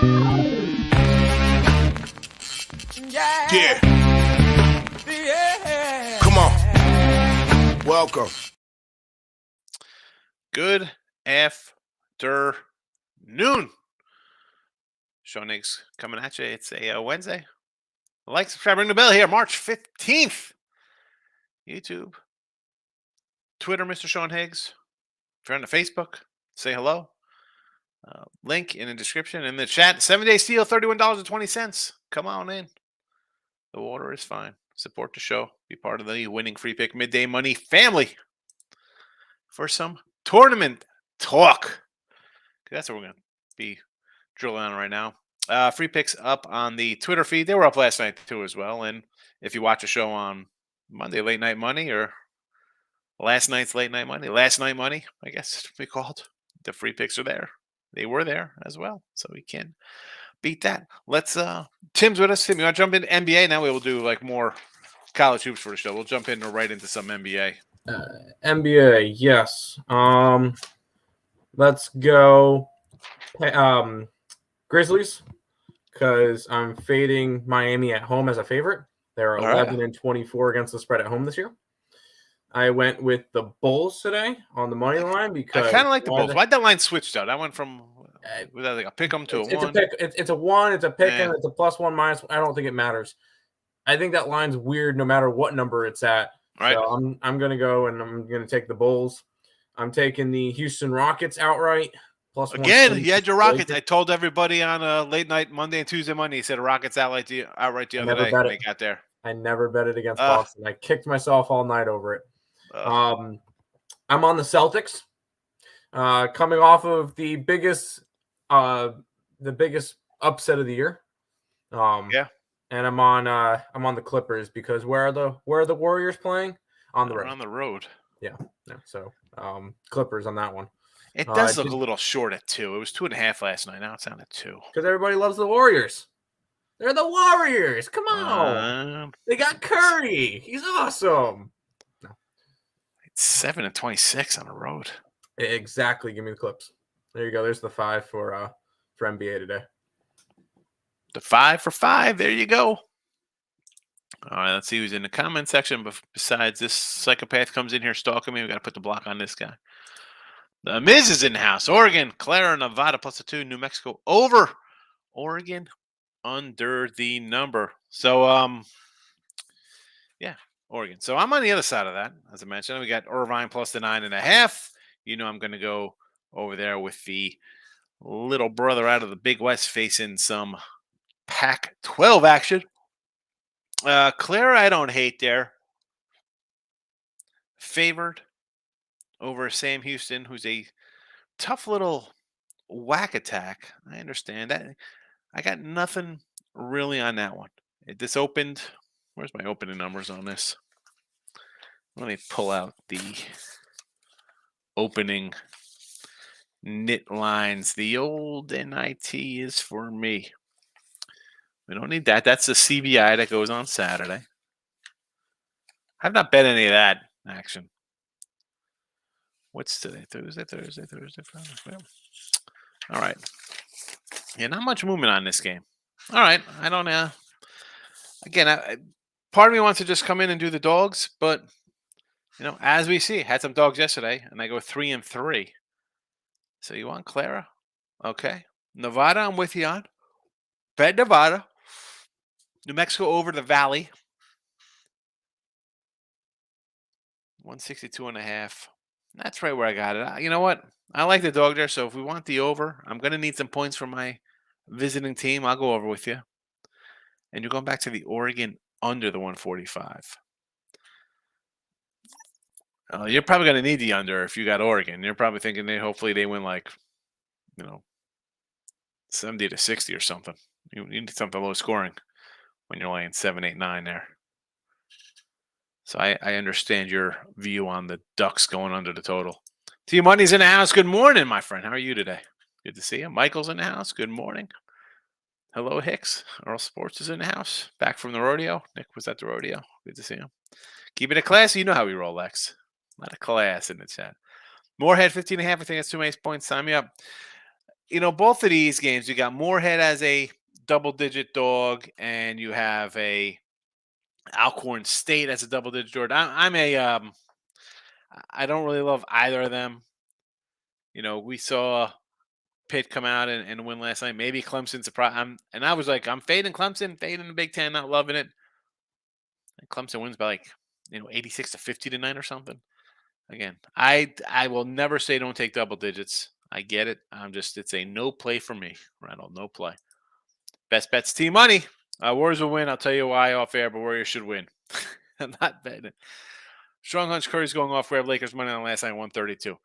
Yeah. Come on. Welcome. Good afternoon. Sean Higgs coming at you. It's a Wednesday. Like, subscribe, ring the bell here. March 15th. YouTube, Twitter, Mr. Sean Higgs. If you're on the Facebook, say hello. Link in the description. In the chat, 7-day steal, $31.20. Come on in. The water is fine. Support the show. Be part of the winning free pick midday money family for some tournament talk. That's what we're going to be drilling on right now. Free picks up on the Twitter feed. They were up last night too as well. And if you watch a show on Monday, Late Night Money, or last night's Late Night Money, last night money, I guess we called, the free picks are there. They were there as well. So we can beat that. Let's Tim's with us. Tim, you want to jump into NBA? Now we will do like more college hoops for the show. We'll jump in right into some NBA. NBA, yes. Let's go Grizzlies, because I'm fading Miami at home as a favorite. They're 11-24 against the spread at home this year. I went with the Bulls today on the money line because I kind of like the Bulls. Why'd that line switch though? That went from was that like a pick 'em to a one? It's a one. It's a pick 'em. It's a +1 minus. I don't think it matters. I think that line's weird no matter what number it's at. Right. So I'm gonna go and I'm gonna take the Bulls. I'm taking the Houston Rockets outright. Again, you had your Rockets. I told everybody on a late night Monday and Tuesday Monday. He said Rockets outright the other day when they got there. I never bet it against Boston. I kicked myself all night over it. I'm on the Celtics, coming off of the biggest upset of the year. And I'm on the Clippers because where are the Warriors playing? On the road. On the road. Yeah. So Clippers on that one. It does look a little short at 2. It was 2.5 last night. Now it's down at 2. Because everybody loves the Warriors. They're the Warriors. Come on. They got Curry. He's awesome. No. It's 7-26 on the road. Exactly. Give me the Clips. There you go. There's the 5 for NBA today. The 5 for 5. There you go. All right. Let's see who's in the comment section. But besides this psychopath comes in here stalking me, we got to put the block on this guy. The Miz is in the house. Oregon, Clara, Nevada +2. New Mexico over. Oregon under the number. So, Oregon. So I'm on the other side of that. As I mentioned, we got Irvine plus the 9.5. You know I'm going to go over there with the little brother out of the Big West facing some Pac-12 action. Clara, I don't hate there. Favored over Sam Houston, who's a tough little whack attack. I understand that. I got nothing really on that one. This opened. Where's my opening numbers on this? Let me pull out the opening NIT lines. The old NIT is for me. We don't need that. That's the CBI that goes on Saturday. I've not bet any of that action. What's today? Thursday, Friday. All right. Yeah, not much movement on this game. All right. I don't know. Again, part of me wants to just come in and do the dogs, but, as we see, had some dogs yesterday, and I go 3-3. So you want Clara? Okay. Nevada, I'm with you on. Bet Nevada. New Mexico over the Valley. 162.5. That's right where I got it. You know what? I like the dog there, so if we want the over, I'm going to need some points from my visiting team. I'll go over with you. And you're going back to the Oregon under the 145. You're probably going to need the under if you got Oregon. You're probably thinking hopefully they win 70-60 or something. You need something low scoring when you're laying 7, 8, 9 there. So I understand your view on the Ducks going under the total. T Money's in the house. Good morning, my friend. How are you today? Good to see you. Michael's in the house. Good morning. Hello, Hicks. Earl Sports is in the house. Back from the rodeo. Nick was at the rodeo. Good to see him. Keep it a class. You know how we roll, Lex. Not a class in the chat. Moorhead, 15.5. I think that's too many points. Sign me up. both of these games, you got Moorhead as a double-digit dog, and you have a Alcorn State as a double-digit dog. I don't really love either of them. We saw Pitt come out and win last night. Maybe Clemson surprise. And I was like, I'm fading Clemson, fading the Big Ten, not loving it. And Clemson wins by 86-50 tonight or something. Again, I will never say don't take double digits. I get it. It's a no play for me, Randall. No play. Best bets team money. Warriors will win. I'll tell you why off air, but Warriors should win. I'm not betting it. Strong Hunch Curry's going off. We have Lakers money on last night, 132.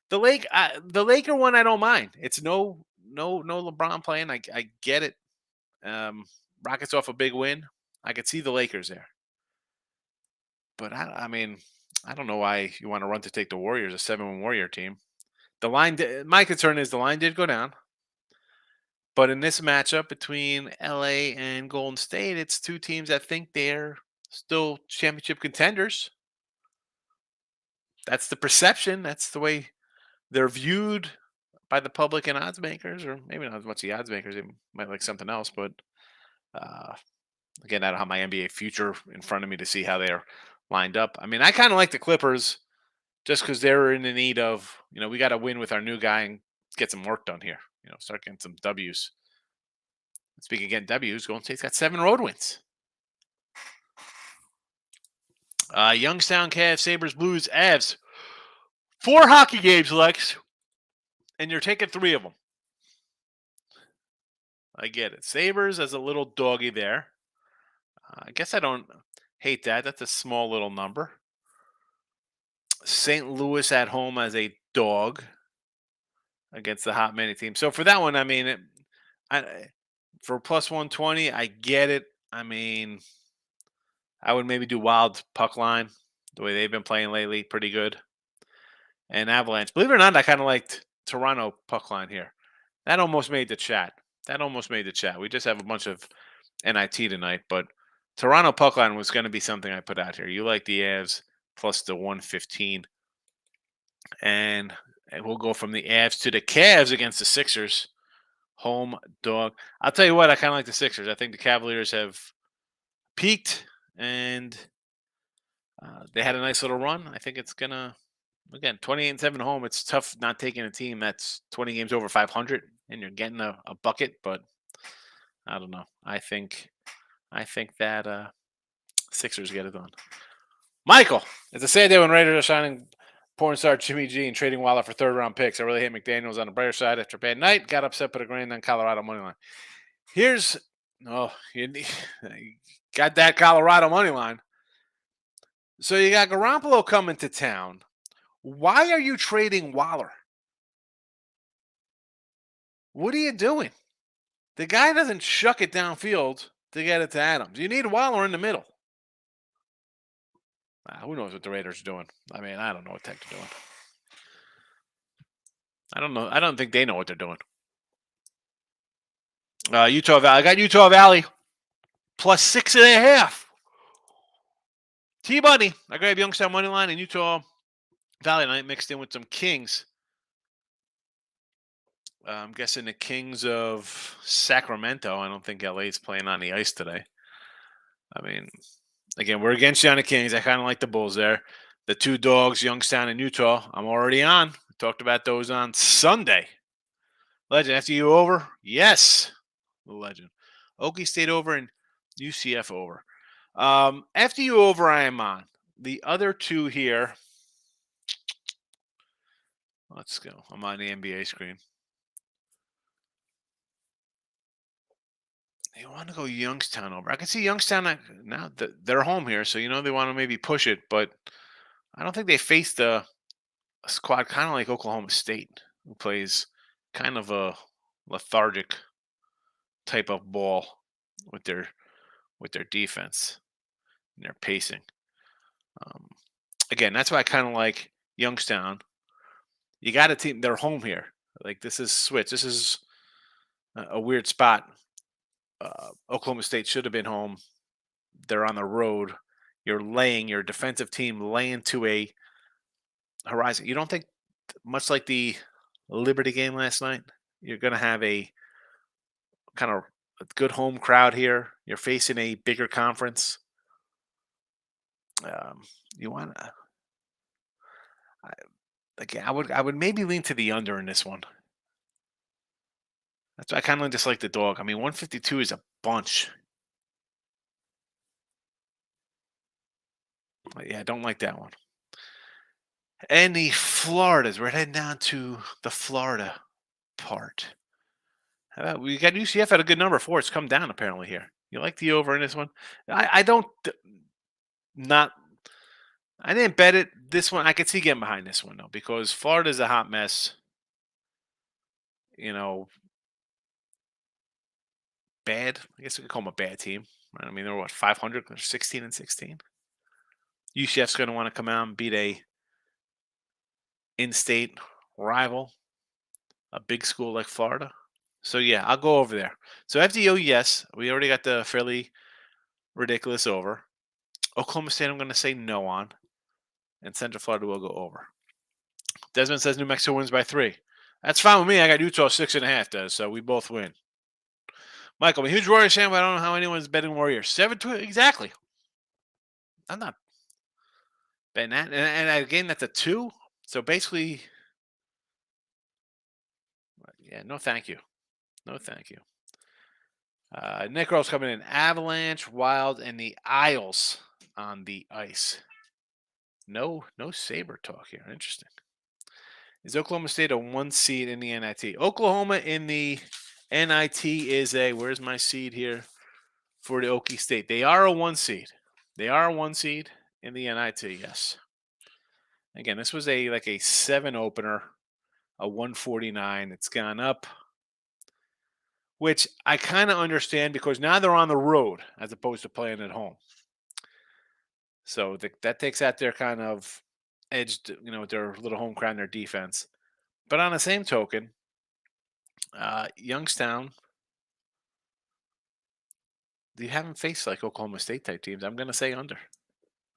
The Laker one, I don't mind. It's no LeBron playing. I get it. Rockets off a big win. I could see the Lakers there. But I don't know why you want to run to take the Warriors, a 7-1 Warrior team. The line. My concern is the line did go down. But in this matchup between LA and Golden State, it's two teams that think they're still championship contenders. That's the perception. That's the way they're viewed by the public and odds makers, or maybe not as much the odds makers. They might like something else. But again, I don't have my NBA future in front of me to see how they're lined up. I mean, I kind of like the Clippers just because they're in the need of, we got to win with our new guy and get some work done here. Start getting some W's. Speaking again, W's, Golden State's got 7 road wins. Youngstown, Cavs, Sabres, Blues, Avs. 4 hockey games, Lex. And you're taking 3 of them. I get it. Sabres as a little doggy there. I guess I don't hate that. That's a small little number. St. Louis at home as a dog against the hot many team. So for that one, for plus 120, I get it. I would maybe do Wild puck line the way they've been playing lately. Pretty good. And Avalanche. Believe it or not, I kind of liked Toronto puck line here. That almost made the chat. We just have a bunch of NIT tonight, but Toronto puck line was going to be something I put out here. You like the Avs plus the 115. And we'll go from the Avs to the Cavs against the Sixers. Home dog. I'll tell you what, I kind of like the Sixers. I think the Cavaliers have peaked, and they had a nice little run. I think it's going to, again, 28-7 home. It's tough not taking a team that's 20 games over 500, and you're getting a bucket, but I don't know. I think that Sixers get it done. Michael, it's a sad day when Raiders are signing porn star Jimmy G and trading Waller for 3rd-round picks. I really hate McDaniels on the brighter side after a bad night. Got upset, put a grand on Colorado money line. You got that Colorado money line. So you got Garoppolo coming to town. Why are you trading Waller? What are you doing? The guy doesn't shuck it downfield to get it to Adams. You need Waller in the middle. Who knows what the Raiders are doing? I don't know what the heck they're doing. I don't know. I don't think they know what they're doing. Utah Valley. I got Utah Valley plus 6.5. T-Bunny. I grabbed Youngstown money line and Utah Valley night mixed in with some Kings. I'm guessing the Kings of Sacramento. I don't think LA's playing on the ice today. Again, we're against you on the Kings. I kind of like the Bulls there. The 2 dogs, Youngstown and Utah, I'm already on. We talked about those on Sunday. Legend, FDU over? Yes. The Legend. Okie State over and UCF over. FDU over I am on. The other 2 here. Let's go. I'm on the NBA screen. They want to go Youngstown over. I can see Youngstown now. They're home here, so they want to maybe push it, but I don't think they faced a squad kind of like Oklahoma State, who plays kind of a lethargic type of ball with their defense and their pacing. Again, that's why I kind of like Youngstown. You got a team. They're home here. This is switch. This is a weird spot. Oklahoma State should have been home. They're on the road. Your defensive team laying to a horizon. You don't think, much like the Liberty game last night, You're going to have a kind of a good home crowd here. You're facing a bigger conference. You want to again? I would maybe lean to the under in this one. That's why I kind of just like the dog. I mean, 152 is a bunch. Yeah, I don't like that one. And the Floridas. We're heading down to the Florida part. How about we got UCF at a good number 4. It's come down apparently here. You like the over in this one? I don't not. I didn't bet it. This one I could see getting behind this one though because Florida's a hot mess. You know, bad. I guess we could call them a bad team. Right? I mean, they're what 500. They're 16-16. UCF's going to want to come out and beat a in-state rival, a big school like Florida. So yeah, I'll go over there. So FDO, yes, we already got the fairly ridiculous over. Oklahoma State, I'm going to say no on, and Central Florida will go over. Desmond says New Mexico wins by 3. That's fine with me. I got Utah 6.5, Des, so we both win. Michael, I'm a huge Warriors fan, but I don't know how anyone's betting Warriors. 7-2, exactly. I'm not betting that, and again, that's a 2. So basically, yeah, no, thank you. No, thank you. Nick Earl's coming in. Avalanche, Wild, and the Isles on the ice. No Saber talk here. Interesting. Is Oklahoma State a 1 seed in the NIT? Oklahoma in the NIT is a, where's my seed here for the Okie State? They are a 1 seed. They are a 1 seed in the NIT, yes. Again, this was like a 7 opener, a 149. It's gone up, which I kind of understand because now they're on the road as opposed to playing at home. So that takes out their kind of edge, their little home crowd and their defense. But on the same token, Youngstown, you haven't faced like Oklahoma State type teams. I'm going to say under.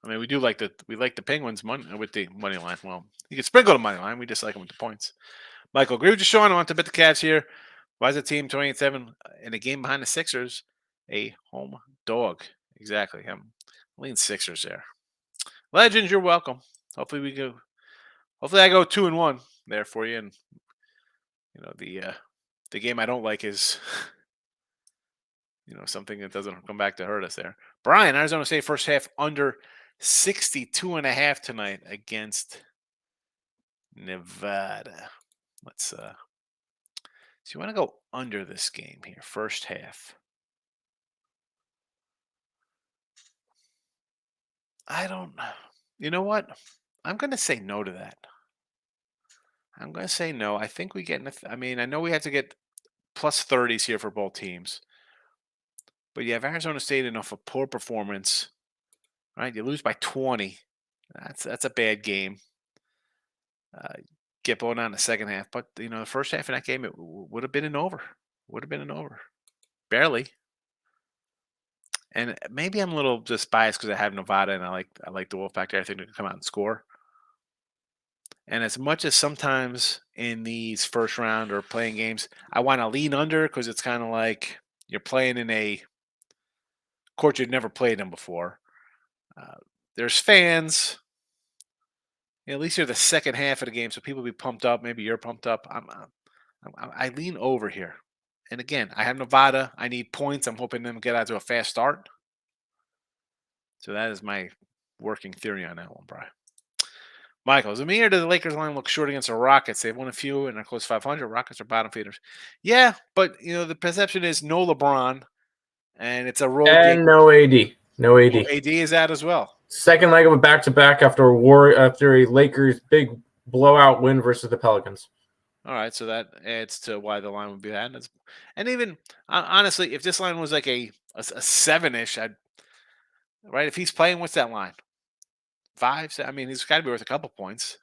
I mean, we like the Penguins with the money line. Well, you can sprinkle the money line. We just like them with the points. Michael, agree with you, Sean. I want to bet the Cavs here. Why is the team 28-7 in a game behind the Sixers a home dog? Exactly. I'm lean Sixers there. Legends, you're welcome. Hopefully I go 2-1 there for you. And the game I don't like is something that doesn't come back to hurt us there. Brian, Arizona State first half under 62.5 tonight against Nevada. Let's so you want to go under this game here, first half. I don't. You know what? I'm going to say no to that. I'm going to say no. I think we get. I mean, I know we have to get plus 30s here for both teams, but you have Arizona State enough a poor performance, right? You lose by 20. That's a bad game. Get blown out in the second half, but the first half of that game it would have been an over. Barely. And maybe I'm a little just biased because I have Nevada and I like the Wolfpack there. I think they can come out and score. And as much as sometimes in these first round or playing games, I want to lean under because it's kind of like you're playing in a court you've never played in before. There's fans. At least you're the second half of the game, so people be pumped up. Maybe you're pumped up. I lean over here. And again, I have Nevada. I need points. I'm hoping them get out to a fast start. So that is my working theory on that one, Brian. Michael, is it me or does the Lakers line look short against the Rockets? They've won a few and are close 500. Rockets are bottom feeders. Yeah, but the perception is no LeBron, and it's a road game. And no AD. No AD. Well, AD is out as well. Second leg of a back-to-back after a Lakers big blowout win versus the Pelicans. All right, so that adds to why the line would be that. And even honestly, if this line was like a 7-ish, right? If he's playing, what's that line? 5? I mean, he's got to be worth a couple points.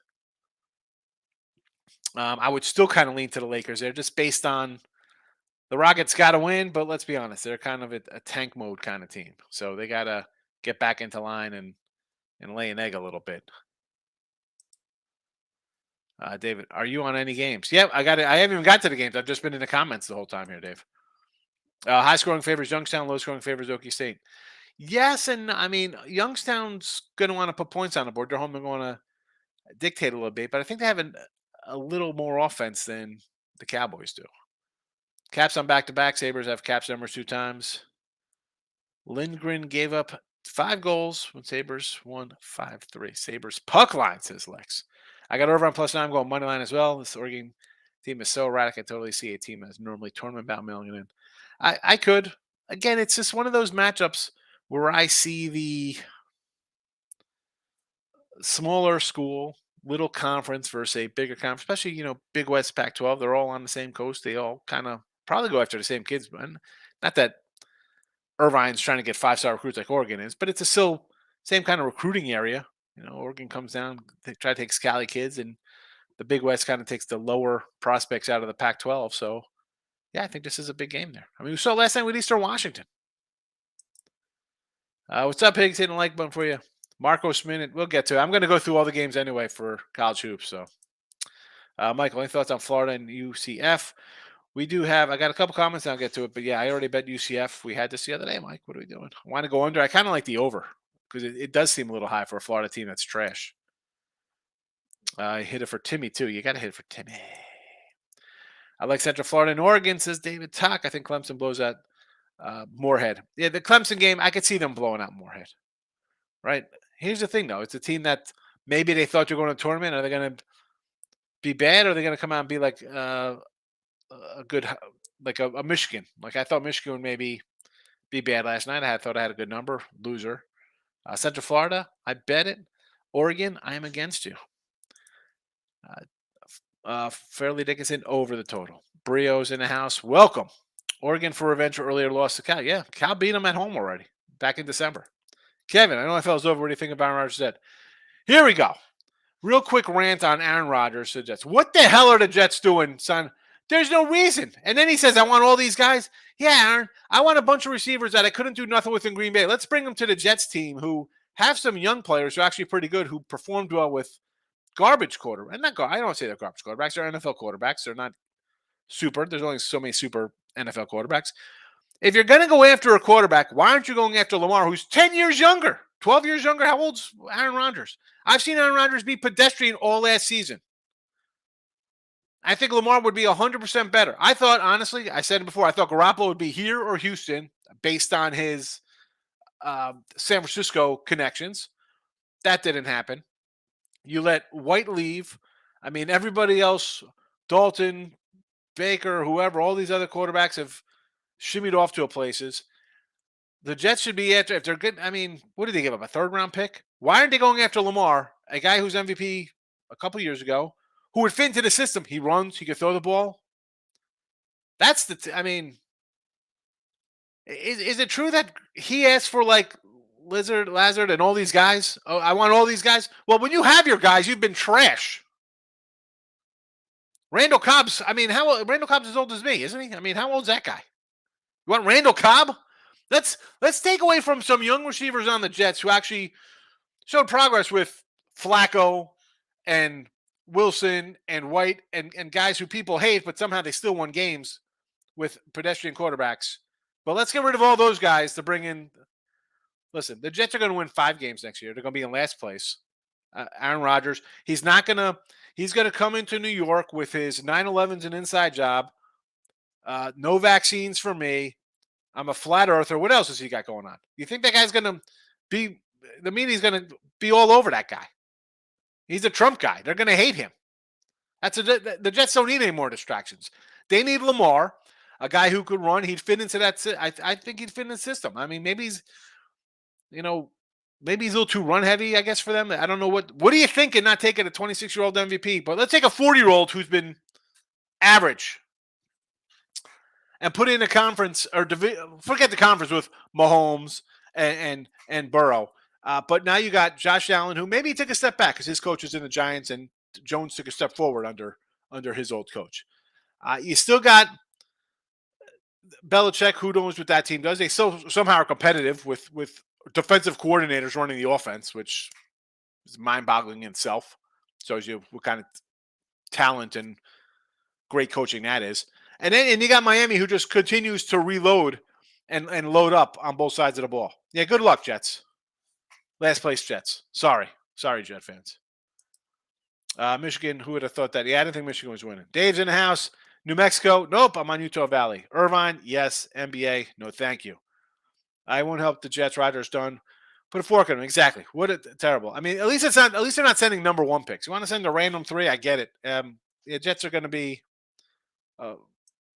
I would still kind of lean to the Lakers there, just based on the Rockets got to win. But let's be honest, they're kind of a tank mode kind of team, so they got to get back into line and lay an egg a little bit. David, are you on any games? Yep, I got it. I haven't even got to the games. I've just been in the comments the whole time here, Dave. High scoring favors Youngstown, low scoring favors Okie State. Yes, and I mean Youngstown's going to want to put points on the board. They're home. They're going to dictate a little bit, but I think they have a little more offense than the Cowboys do. Caps on back-to-back. Sabres have Caps numbers 2 times. Lindgren gave up 5 goals when Sabres won 5-3. Sabres puck line, says Lex. I got over on +9. I'm going money line as well. This Oregon team is so erratic. I totally see a team that's normally tournament bound mailing it in. I could. Again, it's just one of those matchups where I see the smaller school, little conference versus a bigger conference, especially, Big West Pac-12. They're all on the same coast. They all kind of probably go after the same kids. But not that Irvine's trying to get 5-star recruits like Oregon is, but it's still same kind of recruiting area. Oregon comes down, they try to take Scally kids, and the Big West kind of takes the lower prospects out of the Pac-12. So, yeah, I think this is a big game there. I mean, we saw last night with Eastern Washington. What's up, Higgs? Hitting the like button for you. Marcos Minute, we'll get to it. I'm going to go through all the games anyway for college hoops. So, Michael, any thoughts on Florida and UCF? I got a couple comments, and I'll get to it. But, yeah, I already bet UCF. We had this the other day, Mike. What are we doing? I want to go under. I kind of like the over because it does seem a little high for a Florida team that's trash. I hit it for Timmy, too. You got to hit it for Timmy. I like Central Florida and Oregon, says David Tuck. I think Clemson blows out Moorhead. Yeah, the Clemson game, I could see them blowing out Moorhead. Right? Here's the thing, though. It's a team that maybe they thought you're going to a tournament. Are they going to be bad, or are they going to come out and be like a good, like a Michigan? Like I thought Michigan would maybe be bad last night. I thought I had a good number. Loser. Central Florida, I bet it. Oregon, I am against you. Fairleigh Dickinson over the total. Brio's in the house. Welcome. Oregon for revenge for earlier loss to Cal. Yeah, Cal beat them at home already back in December. Kevin, I know I fell over. What do you think of Aaron Rodgers said? Here we go. Real quick rant on Aaron Rodgers to the Jets. What the hell are the Jets doing, son? There's no reason. And then he says, I want all these guys. Yeah, Aaron, I want a bunch of receivers that I couldn't do nothing with in Green Bay. Let's bring them to the Jets team who have some young players who are actually pretty good, who performed well with garbage quarterbacks. And I don't say they're garbage quarterbacks. They're NFL quarterbacks. They're not super. There's only so many super NFL quarterbacks. If you're going to go after a quarterback, why aren't you going after Lamar, who's 10 years younger, 12 years younger? How old's Aaron Rodgers? I've seen Aaron Rodgers be pedestrian all last season. I think Lamar would be 100% better. I thought, honestly, I said it before, I thought Garoppolo would be here or Houston based on his San Francisco connections. That didn't happen. You let White leave. I mean, everybody else, Dalton, Baker, whoever, all these other quarterbacks have shimmied off to places. The Jets should be after, if they're good. I mean, what did they give up? A 3rd-round pick? Why aren't they going after Lamar, a guy who's MVP a couple years ago, who would fit into the system? He runs, he could throw the ball. That's I mean, is it true that he asked for like Lazard and all these guys? Oh, I want all these guys. Well, when you have your guys, you've been trash. Randall Cobb's, I mean, Randall Cobb's as old as me, isn't he? I mean, how old's that guy? You want Randall Cobb? Let's take away from some young receivers on the Jets who actually showed progress with Flacco and Wilson and White and guys who people hate, but somehow they still won games with pedestrian quarterbacks. But let's get rid of all those guys to bring in. Listen, the Jets are going to win 5 games next year. They're going to be in last place. Aaron Rodgers, he's going to come into New York with his 9/11's an inside job. No vaccines for me. I'm a flat earther. What else has he got going on? You think that guy's going to be – the media's going to be all over that guy. He's a Trump guy. They're going to hate him. The Jets don't need any more distractions. They need Lamar, a guy who could run. He'd fit into that – I think he'd fit in the system. I mean, maybe he's a little too run-heavy, I guess, for them. I don't know what do you think in not taking a 26-year-old MVP? But let's take a 40-year-old who's been average and put in a conference or forget the conference with Mahomes and Burrow. But now you got Josh Allen, who maybe took a step back because his coach is in the Giants, and Jones took a step forward under his old coach. You still got Belichick, who knows what that team does. They still somehow are competitive with defensive coordinators running the offense, which is mind-boggling in itself. Shows you what kind of talent and great coaching that is. And you got Miami, who just continues to reload and load up on both sides of the ball. Yeah, good luck, Jets. Last place Jets. Sorry, Jet fans. Michigan, who would have thought that? Yeah, I didn't think Michigan was winning. Dave's in the house. New Mexico, nope, I'm on Utah Valley. Irvine, yes. NBA, no thank you. I won't help the Jets. Rodgers done. Put a fork in them. Exactly. What a terrible. I mean, at least it's not. At least they're not sending number 1 picks. You want to send a random 3? I get it. The Jets are going to be.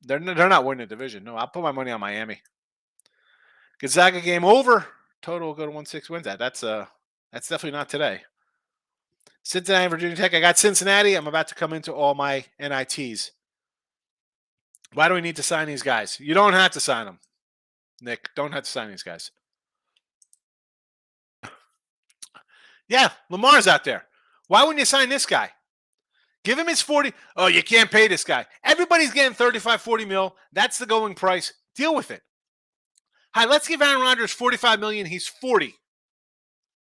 They're not winning the division. No, I'll put my money on Miami. Gonzaga game over. Total will go to 1-6 wins. That's definitely not today. Cincinnati, Virginia Tech. I got Cincinnati. I'm about to come into all my NITs. Why do we need to sign these guys? You don't have to sign them, Nick. Don't have to sign these guys. Yeah, Lamar's out there. Why wouldn't you sign this guy? Give him his 40. Oh, you can't pay this guy. Everybody's getting 35, 40 mil. That's the going price. Deal with it. Hi, let's give Aaron Rodgers 45 million. He's 40.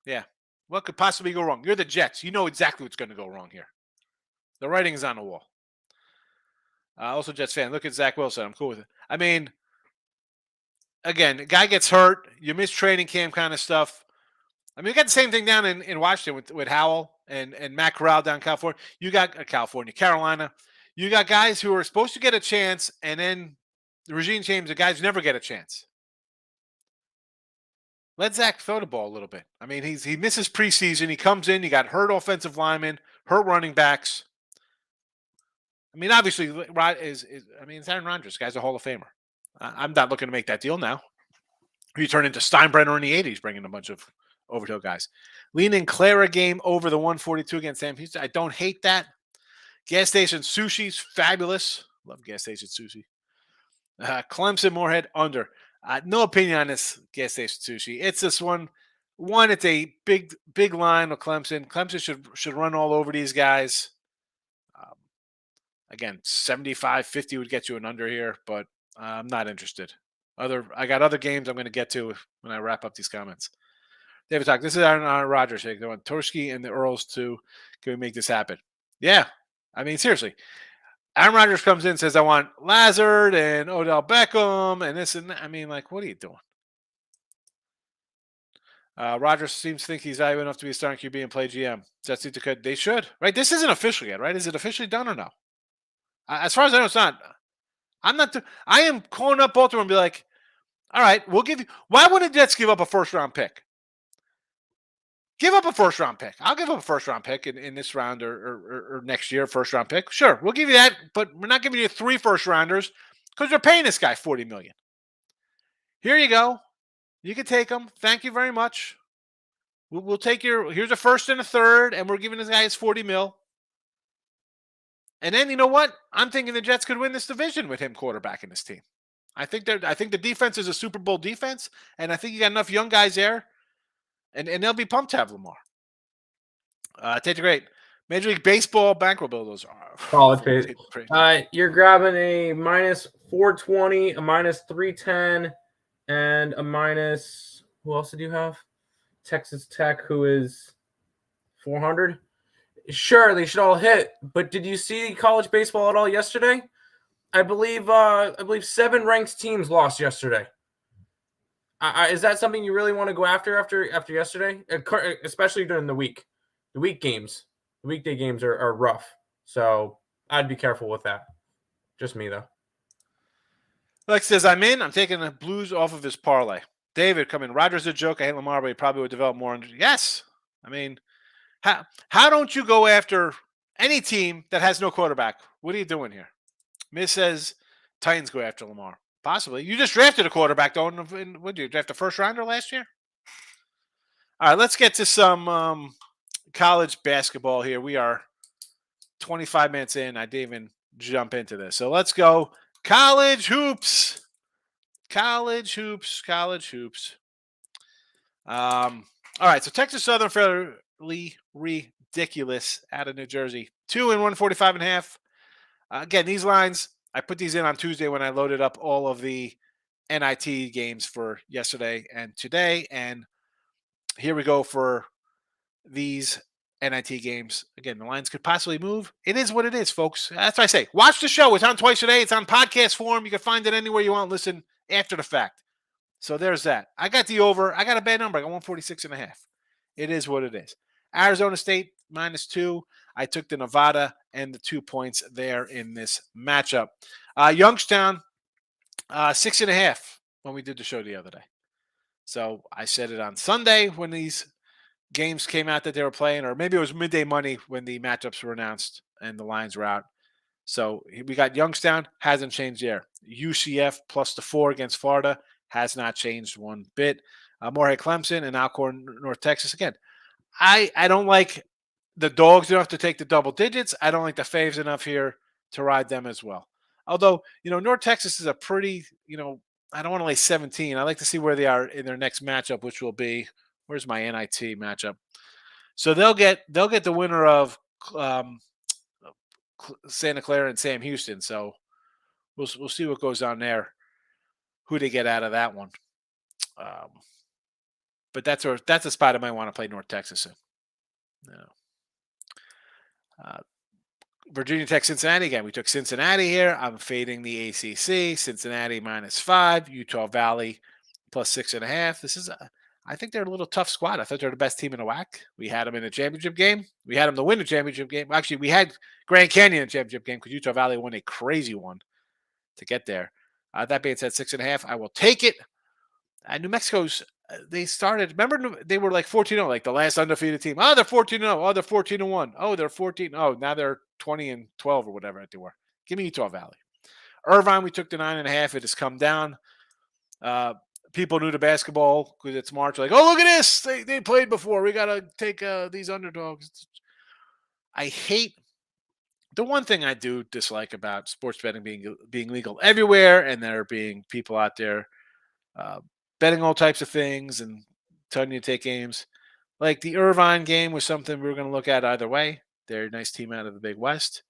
Yeah. What could possibly go wrong? You're the Jets. You know exactly what's going to go wrong here. The writing is on the wall. Also, Jets fan. Look at Zach Wilson. I'm cool with it. I mean, again, the guy gets hurt. You miss training camp kind of stuff. I mean, you got the same thing down in Washington with Howell and Matt Corral down in California. You got Carolina. You got guys who are supposed to get a chance, and then the regime change, the guys never get a chance. Let Zach throw the ball a little bit. I mean, he misses preseason. He comes in. You got hurt offensive linemen, hurt running backs. I mean, obviously, it's Aaron Rodgers. Guy's a Hall of Famer. I'm not looking to make that deal now. You turn into Steinbrenner in the 80s, bringing a bunch of Overkill guys. Lean in Clara game over the 142 against Sam Houston. I don't hate that. Gas station sushi's fabulous. Love gas station sushi. Clemson Moorhead under. No opinion on this gas station sushi. It's this one. It's a big line with Clemson. Clemson should run all over these guys. Again, 75-50 would get you an under here, but I'm not interested. I got other games I'm going to get to when I wrap up these comments. David Talk. This is Aaron Rodgers. They want Torski and the Earls to can we make this happen? Yeah. I mean, seriously. Aaron Rodgers comes in and says, I want Lazard and Odell Beckham and this and that. I mean, like, what are you doing? Rodgers seems to think he's valuable enough to be a starting QB and play GM. They should, right? This isn't official yet, right? Is it officially done or no? As far as I know, it's not. I am calling up Baltimore and be like, all right, we'll give you. Why wouldn't the Jets give up a first-round pick? Give up a first-round pick. I'll give up a first-round pick in this round or next year, first-round pick. Sure, we'll give you that, but we're not giving you 3 first-rounders because we're paying this guy $40 million. Here you go. You can take him. Thank you very much. We'll take here's a first and a third, and we're giving this guy his $40 million. And then, you know what? I'm thinking the Jets could win this division with him quarterbacking this team. I think the defense is a Super Bowl defense, and I think you got enough young guys there, and they'll be pumped to have Lamar. Take the great Major League Baseball bankroll builders. College baseball. You're grabbing a minus 420, a minus 310, and a minus. Who else did you have? Texas Tech, who is 400. Sure, they should all hit. But did you see college baseball at all yesterday? I believe 7 ranked teams lost yesterday. Is that something you really want to go after yesterday? Especially during the week. The weekday games are rough. So I'd be careful with that. Just me, though. Lex says, I'm taking the Blues off of his parlay. David, come in. Rodgers a joke. I hate Lamar, but he probably would develop more. Yes. I mean, how don't you go after any team that has no quarterback? What are you doing here? Miss says, Titans go after Lamar. Possibly. You just drafted a quarterback, though. What did you draft a first rounder last year? All right, let's get to some college basketball here. We are 25 minutes in. I didn't even jump into this. So let's go college hoops. College hoops. All right, so Texas Southern fairly ridiculous out of New Jersey. 2 and 145.5. Again, these lines, I put these in on Tuesday when I loaded up all of the NIT games for yesterday and today. And here we go for these NIT games. Again, the lines could possibly move. It is what it is, folks. That's what I say. Watch the show. It's on twice a day. It's on podcast form. You can find it anywhere you want. Listen after the fact. So there's that. I got the over. I got a bad number. I got 146.5. It is what it is. Arizona State -2. I took the Nevada and the 2 points there in this matchup. Youngstown, 6.5 when we did the show the other day. So I said it on Sunday when these games came out that they were playing, or maybe it was midday money when the matchups were announced and the lines were out. So we got Youngstown, hasn't changed there. UCF plus the 4 against Florida has not changed one bit. Morehead Clemson and Alcorn North Texas. Again, I don't like the dogs enough to take the double digits. I don't like the faves enough here to ride them as well. Although, North Texas is a pretty, I don't want to lay 17. I like to see where they are in their next matchup, which will be, where's my NIT matchup? So they'll get the winner of Santa Clara and Sam Houston. So we'll see what goes on there, who they get out of that one. But that's a spot I might want to play North Texas in. Virginia Tech, Cincinnati. Again, we took Cincinnati here. I'm fading the ACC. Cincinnati -5. Utah Valley +6.5. This is, I think they're a little tough squad. I thought they're the best team in the WAC. We had them in a championship game. We had them to win the championship game. Actually, we had Grand Canyon in the championship game because Utah Valley won a crazy one to get there. That being said, 6.5. I will take it. New Mexico's, they started, remember they were like 14-0, like the last undefeated team. Oh, they're 14-0. Oh, they're 14-1. Oh, they're 14. Oh, now they're 20-12 or whatever they were. Give me Utah Valley. Irvine, we took the 9.5. It has come down. People new to basketball because it's March. Like, oh, look at this. They played before. We got to take these underdogs. I hate, the one thing I do dislike about sports betting being legal everywhere, and there being people out there betting all types of things and telling you to take games. Like the Irvine game was something we were going to look at either way. They're a nice team out of the Big West.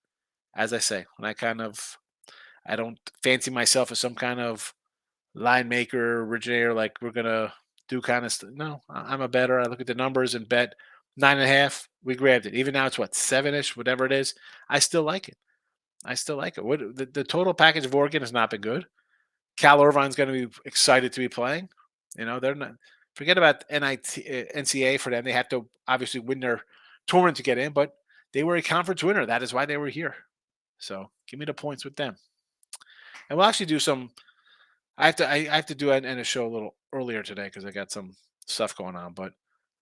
As I say, when I don't fancy myself as some kind of line maker, originator, like we're going to do kind of stuff. No, I'm a bettor. I look at the numbers and bet 9.5. We grabbed it. Even now it's what, 7-ish, whatever it is. I still like it. The total package of Oregon has not been good. Cal Irvine's going to be excited to be playing. They're not. Forget about NIT, NCAA for them. They have to obviously win their tournament to get in, but they were a conference winner. That is why they were here. So give me the points with them. And we'll actually do some. I have to do a show a little earlier today because I got some stuff going on. But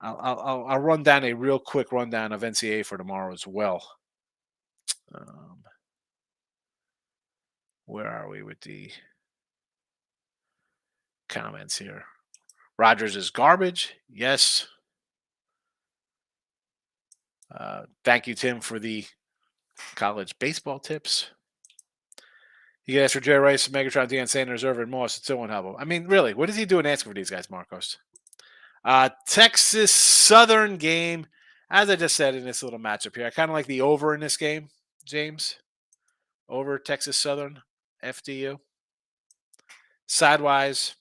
I'll run down a real quick rundown of NCAA for tomorrow as well. Where are we with the comments here? Rodgers is garbage. Yes. Thank you, Tim, for the college baseball tips. You can ask for Jerry Rice, Megatron, Deion Sanders, Irvin Moss. It still won't help him. I mean, really, what is he doing asking for these guys, Marcos? Texas Southern game. As I just said in this little matchup here, I kind of like the over in this game, James. Over Texas Southern, FDU. Sidewise.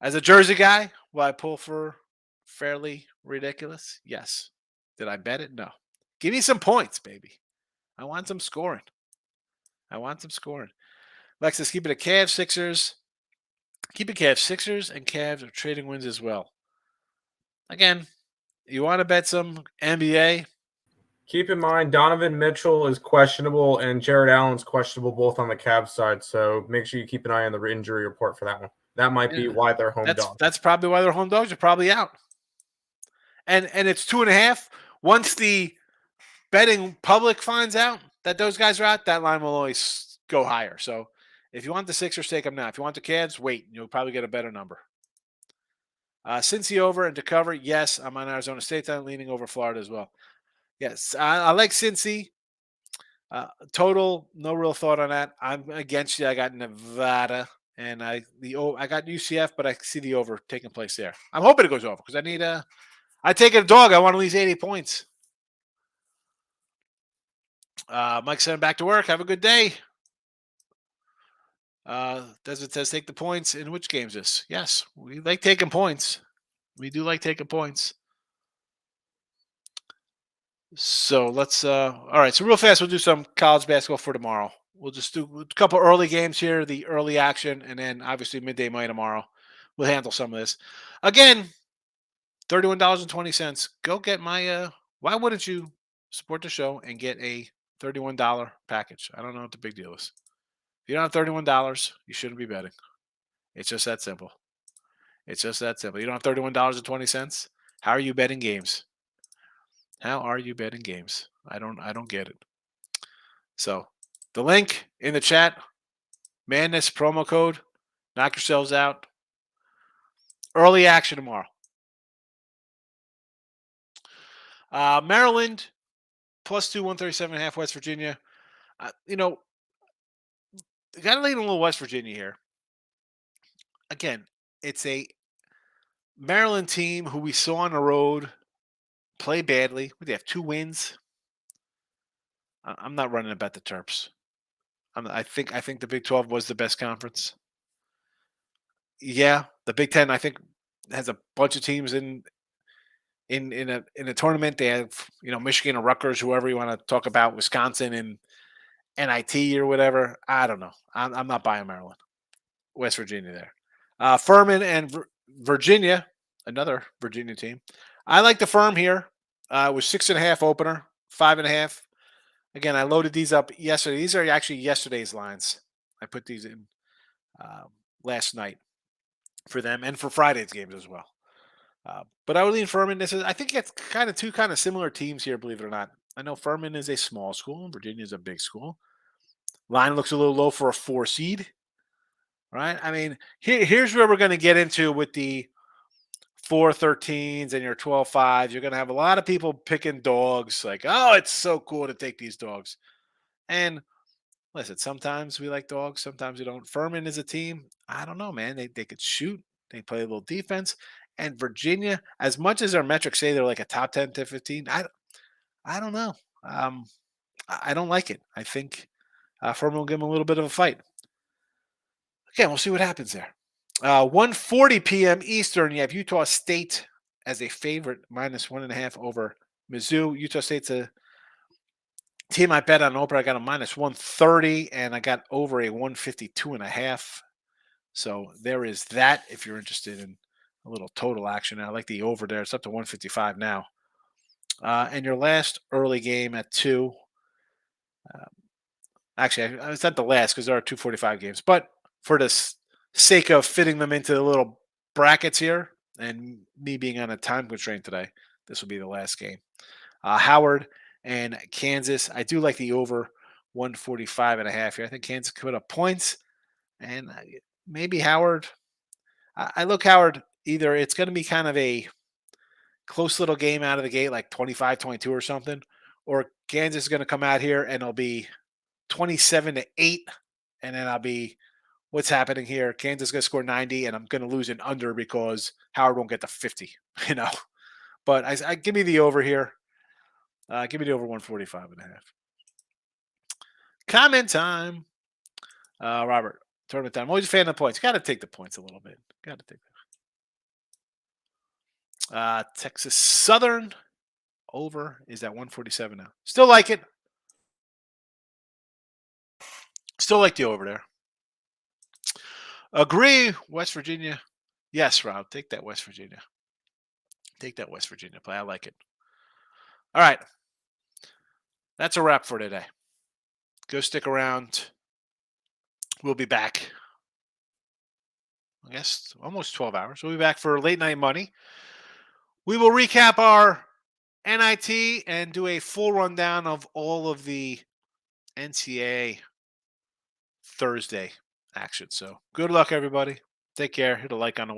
As a Jersey guy, will I pull for fairly ridiculous? Yes. Did I bet it? No. Give me some points, baby. I want some scoring. Lexus, keep it a Cavs, Sixers. Keep it Cavs, Sixers, and Cavs are trading wins as well. Again, you want to bet some NBA? Keep in mind, Donovan Mitchell is questionable and Jared Allen's questionable both on the Cavs side. So make sure you keep an eye on the injury report for that one. That might be why they're home dogs. That's probably why their home dogs are probably out. And it's 2.5. Once the betting public finds out that those guys are out, that line will always go higher. So if you want the Sixers, take them now. If you want the Cavs, wait. You'll probably get a better number. Cincy over and to cover, yes. I'm on Arizona State. I'm leaning over Florida as well. Yes, I like Cincy. Total, no real thought on that. I'm against you. I got Nevada. And I got UCF, but I see the over taking place there. I'm hoping it goes over because I take a dog. I want at least 80 points. Mike sent him back to work. Have a good day. Desmond says take the points. In which game is this? Yes, we like taking points. We do like taking points. So let's all right, so real fast we'll do some college basketball for tomorrow. We'll just do a couple early games here, the early action, and then obviously midday money tomorrow. We'll handle some of this. Again, $31.20. Go get my why wouldn't you support the show and get a $31 package? I don't know what the big deal is. If you don't have $31, you shouldn't be betting. It's just that simple. It's just that simple. You don't have $31.20. How are you betting games? How are you betting games? I don't get it. So the link in the chat, Madness promo code. Knock yourselves out. Early action tomorrow. Maryland +2, 137.5. West Virginia. Got to lean a little West Virginia here. Again, it's a Maryland team who we saw on the road play badly. They have 2 wins. I'm not running about the Terps. I think the Big 12 was the best conference. Yeah, the Big 10 I think has a bunch of teams in a tournament. They have Michigan or Rutgers, whoever you want to talk about, Wisconsin and NIT or whatever. I don't know. I'm not buying Maryland, West Virginia there. Furman and Virginia, another Virginia team. I like the Firm here. It was 6.5 opener, 5.5. Again, I loaded these up yesterday. These are actually yesterday's lines. I put these in last night for them and for Friday's games as well. But I would lean Furman. I think it's kind of 2 kind of similar teams here, believe it or not. I know Furman is a small school and Virginia is a big school. Line looks a little low for a 4 seed, right? I mean, here's where we're going to get into with the 4-13s and your 12-5s. You're going to have a lot of people picking dogs like, oh, it's so cool to take these dogs. And listen, sometimes we like dogs, sometimes we don't. Furman is a team. I don't know, man. They could shoot. They play a little defense. And Virginia, as much as our metrics say they're like a top 10 to 15, I don't know. I don't like it. I think Furman will give them a little bit of a fight. Again, we'll see what happens there. 1:40 p.m. Eastern, you have Utah State as a favorite, -1.5 over Mizzou. Utah State's a team I bet on over. I got a -130, and I got over a 152.5. So there is that if you're interested in a little total action. I like the over there. It's up to 155 now. And your last early game at 2. Actually, it's not the last because there are 2:45 games. But for the sake of fitting them into the little brackets here and me being on a time constraint today, this will be the last game. Howard and Kansas. I do like the over 145.5 here. I think Kansas could put up points. And maybe Howard. I look Howard either it's going to be kind of a close little game out of the gate, like 25-22 or something, or Kansas is going to come out here and it'll be 27-8, and then I'll be, what's happening here? Kansas is going to score 90, and I'm going to lose an under because Howard won't get to 50, But I give me the over here. Give me the over 145.5. Comment time. Robert, tournament time. I'm always a fan of the points. Got to take the points a little bit. Got to take that. Texas Southern over is at 147 now. Still like it. Still like the over there. Agree, West Virginia. Yes, Rob, take that West Virginia. Take that West Virginia play. I like it. All right. That's a wrap for today. Go stick around. We'll be back. I guess almost 12 hours. We'll be back for late night money. We will recap our NIT and do a full rundown of all of the NCAA Thursday action. So good luck, everybody. Take care. Hit a like on the way.